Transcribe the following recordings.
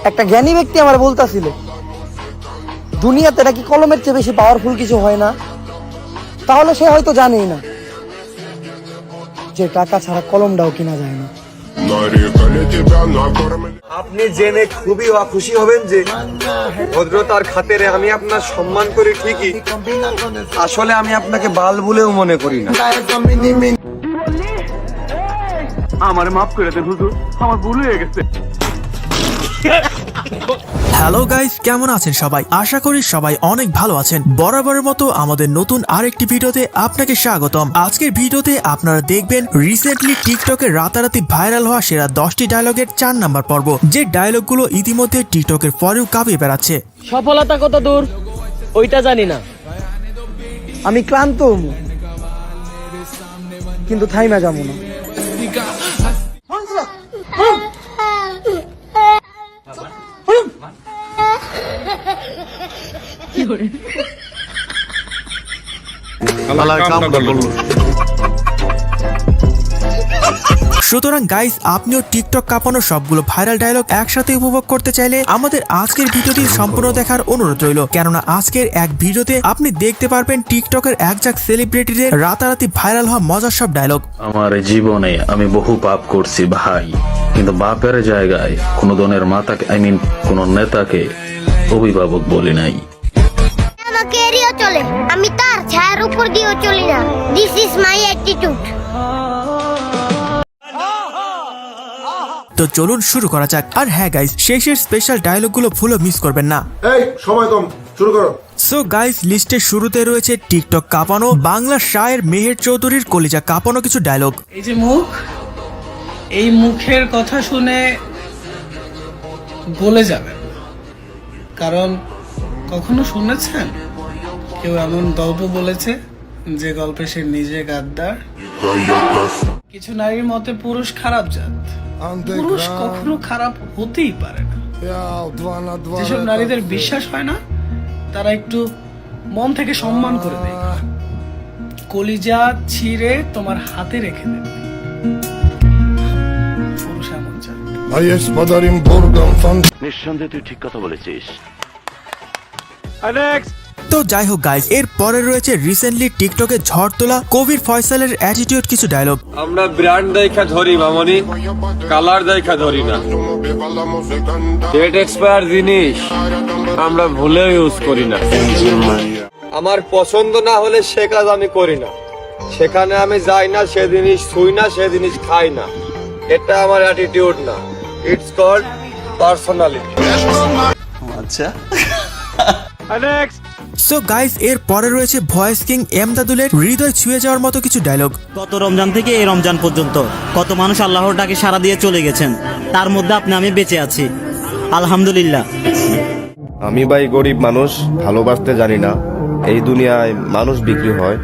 একটা জ্ঞানী ব্যক্তি আমার বলতাছিল, দুনিয়াতে নাকি কলমের চেয়ে বেশি পাওয়ারফুল কিছু হয় না। তাহলে সে হয়তো জানেই না যে টাকা ছাড়া কলমটাও কিনা যায় না। আপনি জেনে খুবই খুশি হবেন যে ভদ্রতার খাতিরে আমি আপনার সম্মান করি ঠিকই, আসলে আমি আপনাকে বাল বলেও মনে করি না। আমার মাফ করে দেন হুজুর, আমার ভুল হয়ে গেছে। হ্যালো গাইস, কেমন আছেন সবাই? আশা করি সবাই অনেক ভালো আছেন। বরাবরের মতো আমাদের নতুন আরেকটি ভিডিওতে আপনাকে স্বাগতম। আজকের ভিডিওতে আপনারা দেখবেন রিসেন্টলি টিকটকে রাতারাতি ভাইরাল হওয়া সেরা 10টি ডায়লগের 4 নাম্বার পর্ব, যে ডায়লগগুলো ইতিমধ্যে টিকটকের ফরেও কাঁপিয়ে বেড়াচ্ছে। সফলতা কত দূর ওইটা জানি না, আমি ক্লান্ত কিন্তু থাইমা যাবো না। সুতরাং গাইস, আপনিও টিকটক কাঁপানো সবগুলো ভাইরাল ডায়লগ একসাথে উপভোগ করতে চাইলে আমাদের আজকের ভিডিওটি সম্পূর্ণ দেখার অনুরোধ রইল, কেননা আজকের এক ভিডিওতে আপনি দেখতে পারবেন টিকটকের একজাক সেলিব্রিটিদের রাতারাতি ভাইরাল হওয়া মজার সব ডায়লগ। আমার জীবনে আমি বহু পাপ করছি ভাই, কিন্তু বাপের জায়গায় কোনো দনের মাতাকে কোনো নেতাকে অভিভাবক বলি নাই। আমাকে এড়িয়ে চলে, আমি তার ছায়ার উপর দিয়েও চলি না। This is my attitude. তো চলুন শুরু করা যাক। আর হ্যাঁ গাইস, শেষের স্পেশাল ডায়লগগুলো ভুলও মিস করবেন না। এই সময় কম, শুরু করো। সো গাইস, লিস্টের শুরুতে রয়েছে টিকটক কাঁপানো বাংলা শায়ের মেহের চৌধুরীর কলিজা কাঁপানো কিছু ডায়লগ। এই যে মুখ, এই মুখের কথা শুনে গলে যাবেন, কারণ কখনো শুনেছেন কেউ এমন গল্প বলেছে যে গল্পে সে নিজে গাদ্দার? কিছু নারীর মতে পুরুষ খারাপ জাত, পুরুষ কখনো খারাপ হতেই পারে না। যেসব নারীদের বিশ্বাস হয় না তারা একটু মন থেকে সম্মান করে দেয়, কলিজা ছিঁড়ে তোমার হাতে রেখে দেবে। পুরুষ এমন জাত। নিঃসন্দেহে তুই ঠিক কথা বলেছিস। তো যাই হোক গাইস, এর পরে রয়েছে রিসেন্টলি টিকটকে ঝড় তোলা কবির ফয়সালের অ্যাটিটিউড কিছু ডায়লগ। আমরা ব্র্যান্ড দেখা ধরি মামনি, কালার দেখা ধরি না। ডেট এক্সপায়ার জিনিস আমরা ভুলেও ইউজ করি না। আমার পছন্দ না হলে সে কাজ আমি করি না, সেখানে আমি যাই না, সে জিনিস ছুঁই না, সে জিনিস খাই না। এটা আমার অ্যাটিটিউড না, ইটস কল্ড পার্সোনালিটি। আচ্ছা। সো গাইস, এর পরে রয়েছে ভয়েস কিং এমদাদুলের হৃদয় ছুঁয়ে যাওয়ার মতো কিছু ডায়লগ। গত রমজান থেকে এই রমজান পর্যন্ত কত মানুষ আল্লাহর ডাকে সাড়া দিয়ে চলে গেছেন, তার মধ্যে আমি বেঁচে আছি, আলহামদুলিল্লাহ। আমি ভাই গরিব মানুষ, ভালোবাসতে জানি না। এই দুনিয়ায় মানুষ বিক্রি হয়,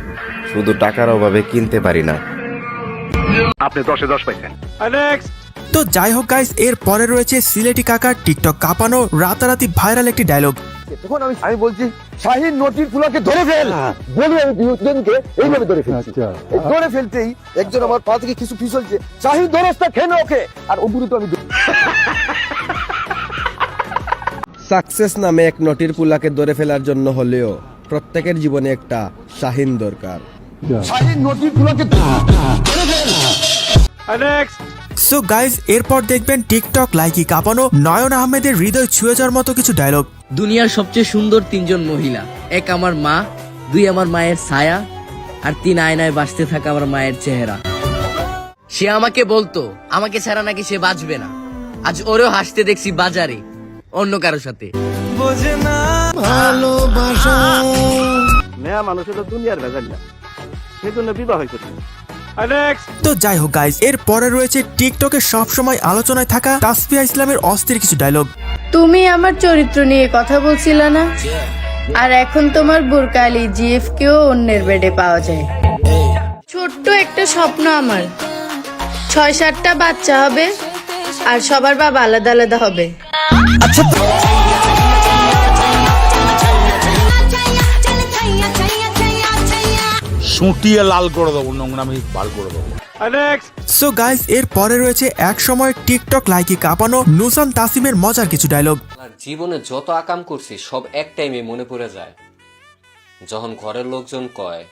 শুধু টাকার অভাবে কিনতে পারি না। আপনি 10-এ 10 পাইছেন। তো যাই হোক গাইস, এর পরে রয়েছে সিলেটি কাকার টিকটক কাঁপানো রাতারাতি ভাইরাল একটি ডায়লগ। তখন আমি বলছি, শাহিন নটির ফুলাকে ধরে ফেল বলে আমি দুজনকে এইভাবে ধরে ফেলছি। ধরে ফেলতেই একজন আমার পা থেকে কিছু ফিসলছে, শাহিন ধরস্তা খেয়ে ওকে, আর ওগুলো তো আমি সাকসেস নামে এক নটির পুলাকে ধরে ফেলার জন্য হলেও প্রত্যেকের জীবনে একটা শাহিন দরকার। শাহিন নটির পুলাকে ধরে ফেল। সো গাইস, এরপর দেখবেন টিকটক লাইকি কাঁপানো নয়ন আহমেদের হৃদয় ছুঁয়ে যাওয়ার মতো কিছু ডায়লগ। দুনিয়ার সবচেয়ে সুন্দর 3 জন মহিলা, 1 আমার মা, 2 আমার মায়ের ছায়া, আর 3 আয়নায় বাঁচতে থাকা আমার মায়ের চেহারা। সে আমাকে বলতো আমাকে ছাড়া নাকি সে বাঁচবে না, আজ ওরেও হাসতে দেখছি বাজারে অন্য কারোর সাথে। বোঝে না ভালোবাসা, মেয়া মানুষের তো দুনিয়ার ভেজাল না, সেজন্য বিবাহ হয়েছে। তো যাই হোক গাইস, এর পরে রয়েছে টিকটকে সবসময় আলোচনায় থাকা তাসফিয়া ইসলামের অস্থির কিছু ডায়লগ। তুমি আমার চরিত্র নিয়ে কথা বলছিলে না, আর এখন তোমার বুরকালি জিএফ কেও অন্যের বেডে পাওয়া যায়। ছোট্ট একটা স্বপ্ন আমার, 6-7টা বাচ্চা হবে, আর সবার বাবা আলাদা আলাদা হবে। আচ্ছা, সুটিয়ে লাল করে দেবো, নোংরামি বার করে দেবো। সো গাইস এর পরে রয়েছে এক সময় টিকটক লাইকি কাঁপানো নুসান তাসিমের মজার কিছু ডায়লগ। জীবনে যত আকাম করছি সব এক টাইমে মনে পড়ে যায়, যখন ঘরের লোকজন কয়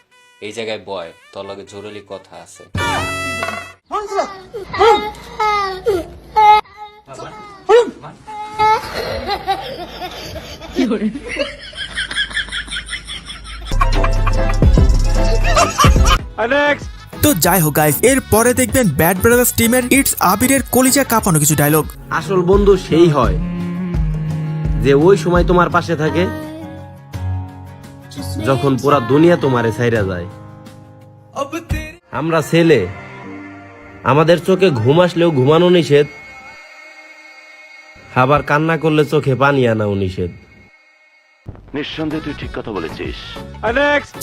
এই জায়গায় বয়, তোর লগে জরুরি কথা আছে। তো যাই হোক গাইস এর পরে দেখবেন ব্যাড ব্রাদার্স টিমের ইটস আবিরের কলিজা কাঁপানো কিছু ডায়লগ। আসল বন্ধু সেই হয় যে ওই সময় তোমার পাশে থাকে যখন পুরা দুনিয়া তোমারে ছাইরা যায়। আমরা ছেলে, আমাদের চোখে ঘুম আসলেও ঘুমানো নিষেধ, আবার কান্না করলে চোখে পানি আনাও নিষেধ। নিঃসন্দেহে তুই ঠিক কথা বলেছিস।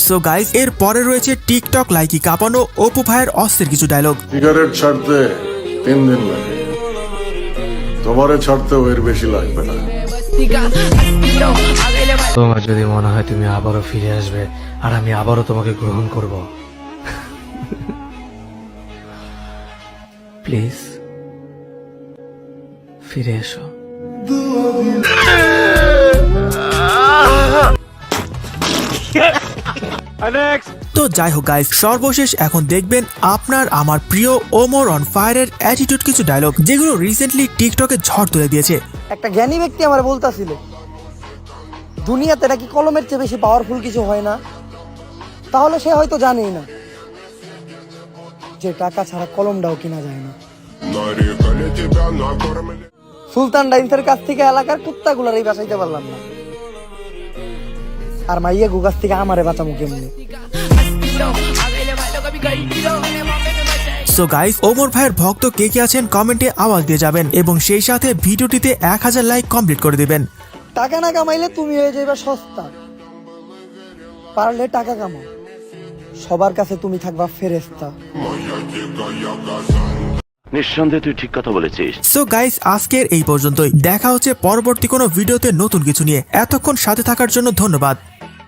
সো গাইস এর পরে রয়েছে টিকটক লাইকি কাঁপানো অপু ভাইয়ের অস্থির কিছু ডায়লগ। সিগারেট ছাড়তে 3 দিন লাগে, তোমারে ছাড়তেও এর বেশি লাগবে না। তোমার যদি মনে হয় তুমি আবারও ফিরে আসবে আর আমি আবারও তোমাকে গ্রহণ করব, প্লিজ ফিরে এসো। তো যাই হোক গাইস সর্বশেষ এখন দেখবেন আপনার আমার প্রিয় ওমর অন ফায়ারের অ্যাটিটিউড কিছু ডায়লগ, যেগুলো রিসেন্টলি টিকটকে ঝড় তুলে দিয়েছে। একটা জ্ঞানী ব্যক্তি আমার বলতাছিল দুনিয়াতে নাকি কলমের চেয়ে বেশি পাওয়ারফুল কিছু হয় না। তাহলে সে হয়তো জানেই না যে টাকা ছাড়া কলমটাও কিনা যায় না। সুলতান ডাইন্সের কাছ থেকে এলাকার কুত্তাগুলারই বাঁচাইতে পারলাম না, আর মাইয়া গুগাস থেকে আমারে বাঁচামু কেমনে? সো গাইস ওমর ভাইয়ের ভক্ত কে কে আছেন কমেন্টে আওয়াজ দিয়ে যাবেন এবং সেই সাথে ভিডিওটিতে 1000 লাইক কমপ্লিট করে দিবেন। টাকা না কামাইলে তুমি হয়ে যাবে সস্তা, পারলে টাকা কামাও, সবার কাছে তুমি থাকবা ফেরেশতা। নিঃসন্দেহে তুই ঠিক কথা বলেছিস। সো গাইস আজকের এই পর্যন্তই, দেখা হচ্ছে পরবর্তী কোনো ভিডিওতে নতুন কিছু নিয়ে। এতক্ষণ সাথে থাকার জন্য ধন্যবাদ।